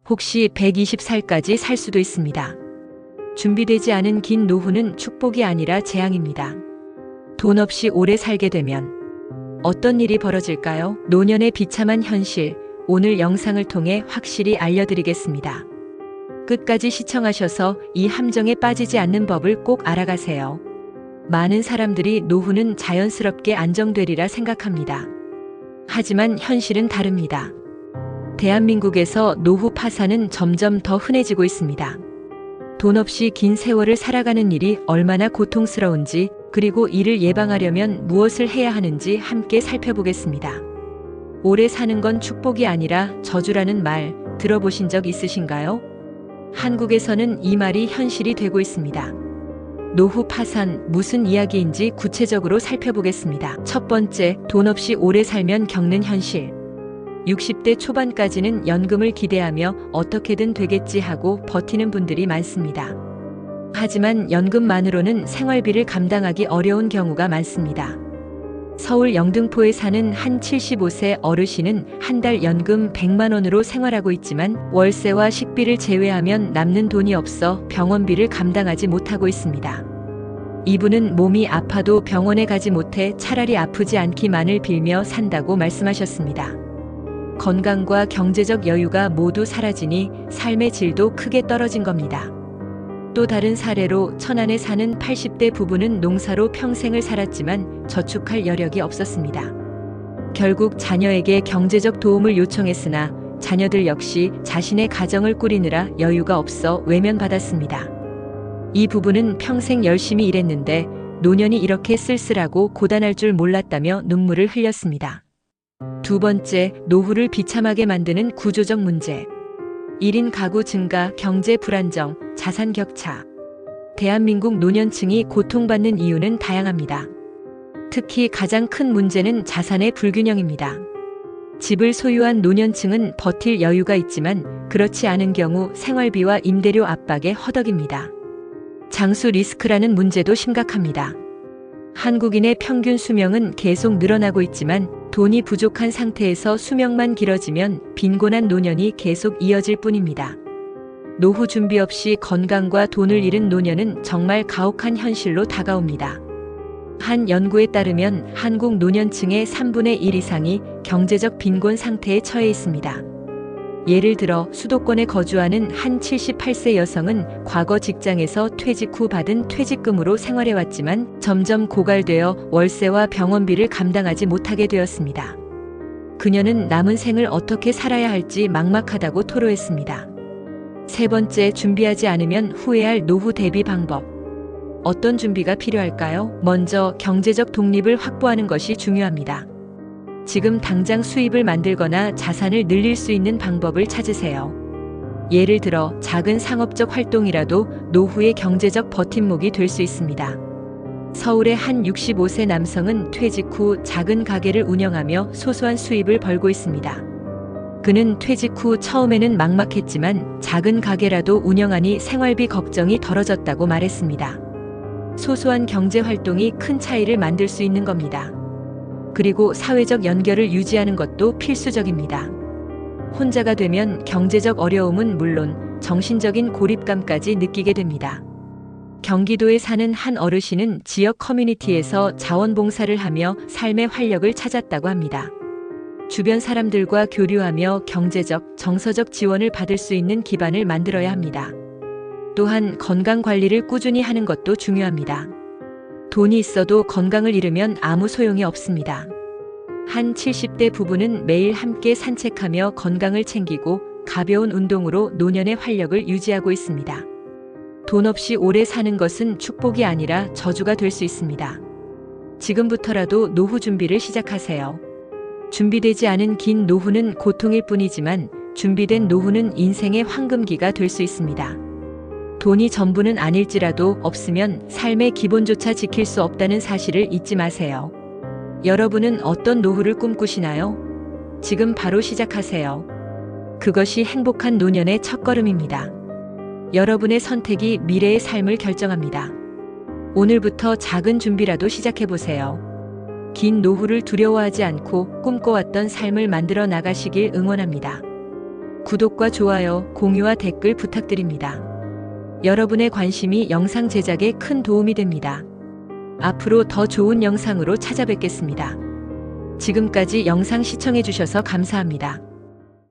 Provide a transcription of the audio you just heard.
혹시 120살까지 살 수도 있습니다. 준비되지 않은 긴 노후는 축복이 아니라 재앙입니다. 돈 없이 오래 살게 되면 어떤 일이 벌어질까요? 노년의 비참한 현실, 오늘 영상을 통해 확실히 알려드리겠습니다. 끝까지 시청하셔서 이 함정에 빠지지 않는 법을 꼭 알아가세요. 많은 사람들이 노후는 자연스럽게 안정되리라 생각합니다. 하지만 현실은 다릅니다. 대한민국에서 노후 파산은 점점 더 흔해지고 있습니다. 돈 없이 긴 세월을 살아가는 일이 얼마나 고통스러운지, 그리고 이를 예방하려면 무엇을 해야 하는지 함께 살펴보겠습니다. 오래 사는 건 축복이 아니라 저주라는 말 들어보신 적 있으신가요? 한국에서는 이 말이 현실이 되고 있습니다. 노후 파산, 무슨 이야기인지 구체적으로 살펴보겠습니다. 첫 번째, 돈 없이 오래 살면 겪는 현실. 60대 초반까지는 연금을 기대하며 어떻게든 되겠지 하고 버티는 분들이 많습니다. 하지만 연금만으로는 생활비를 감당하기 어려운 경우가 많습니다. 서울 영등포에 사는 한 75세 어르신은 한 달 연금 100만 원으로 생활하고 있지만 월세와 식비를 제외하면 남는 돈이 없어 병원비를 감당하지 못하고 있습니다. 이분은 몸이 아파도 병원에 가지 못해 차라리 아프지 않기만을 빌며 산다고 말씀하셨습니다. 건강과 경제적 여유가 모두 사라지니 삶의 질도 크게 떨어진 겁니다. 또 다른 사례로 천안에 사는 80대 부부는 농사로 평생을 살았지만 저축할 여력이 없었습니다. 결국 자녀에게 경제적 도움을 요청했으나 자녀들 역시 자신의 가정을 꾸리느라 여유가 없어 외면받았습니다. 이 부부는 평생 열심히 일했는데 노년이 이렇게 쓸쓸하고 고단할 줄 몰랐다며 눈물을 흘렸습니다. 두 번째, 노후를 비참하게 만드는 구조적 문제. 1인 가구 증가, 경제 불안정, 자산 격차. 대한민국 노년층이 고통받는 이유는 다양합니다. 특히 가장 큰 문제는 자산의 불균형입니다. 집을 소유한 노년층은 버틸 여유가 있지만 그렇지 않은 경우 생활비와 임대료 압박에 허덕입니다. 장수 리스크라는 문제도 심각합니다. 한국인의 평균 수명은 계속 늘어나고 있지만 돈이 부족한 상태에서 수명만 길어지면 빈곤한 노년이 계속 이어질 뿐입니다. 노후 준비 없이 건강과 돈을 잃은 노년은 정말 가혹한 현실로 다가옵니다. 한 연구에 따르면 한국 노년층의 3분의 1 이상이 경제적 빈곤 상태에 처해 있습니다. 예를 들어 수도권에 거주하는 한 78세 여성은 과거 직장에서 퇴직 후 받은 퇴직금으로 생활해왔지만 점점 고갈되어 월세와 병원비를 감당하지 못하게 되었습니다. 그녀는 남은 생을 어떻게 살아야 할지 막막하다고 토로했습니다. 세 번째, 준비하지 않으면 후회할 노후 대비 방법. 어떤 준비가 필요할까요? 먼저 경제적 독립을 확보하는 것이 중요합니다. 지금 당장 수입을 만들거나 자산을 늘릴 수 있는 방법을 찾으세요. 예를 들어 작은 상업적 활동이라도 노후의 경제적 버팀목이 될 수 있습니다. 서울의 한 65세 남성은 퇴직 후 작은 가게를 운영하며 소소한 수입을 벌고 있습니다. 그는 퇴직 후 처음에는 막막했지만 작은 가게라도 운영하니 생활비 걱정이 덜어졌다고 말했습니다. 소소한 경제 활동이 큰 차이를 만들 수 있는 겁니다. 그리고 사회적 연결을 유지하는 것도 필수적입니다. 혼자가 되면 경제적 어려움은 물론 정신적인 고립감까지 느끼게 됩니다. 경기도에 사는 한 어르신은 지역 커뮤니티에서 자원봉사를 하며 삶의 활력을 찾았다고 합니다. 주변 사람들과 교류하며 경제적, 정서적 지원을 받을 수 있는 기반을 만들어야 합니다. 또한 건강 관리를 꾸준히 하는 것도 중요합니다. 돈이 있어도 건강을 잃으면 아무 소용이 없습니다. 한 70대 부부는 매일 함께 산책하며 건강을 챙기고 가벼운 운동으로 노년의 활력을 유지하고 있습니다. 돈 없이 오래 사는 것은 축복이 아니라 저주가 될 수 있습니다. 지금부터라도 노후 준비를 시작하세요. 준비되지 않은 긴 노후는 고통일 뿐이지만 준비된 노후는 인생의 황금기가 될 수 있습니다. 돈이 전부는 아닐지라도 없으면 삶의 기본조차 지킬 수 없다는 사실을 잊지 마세요. 여러분은 어떤 노후를 꿈꾸시나요? 지금 바로 시작하세요. 그것이 행복한 노년의 첫걸음입니다. 여러분의 선택이 미래의 삶을 결정합니다. 오늘부터 작은 준비라도 시작해보세요. 긴 노후를 두려워하지 않고 꿈꿔왔던 삶을 만들어 나가시길 응원합니다. 구독과 좋아요, 공유와 댓글 부탁드립니다. 여러분의 관심이 영상 제작에 큰 도움이 됩니다. 앞으로 더 좋은 영상으로 찾아뵙겠습니다. 지금까지 영상 시청해주셔서 감사합니다.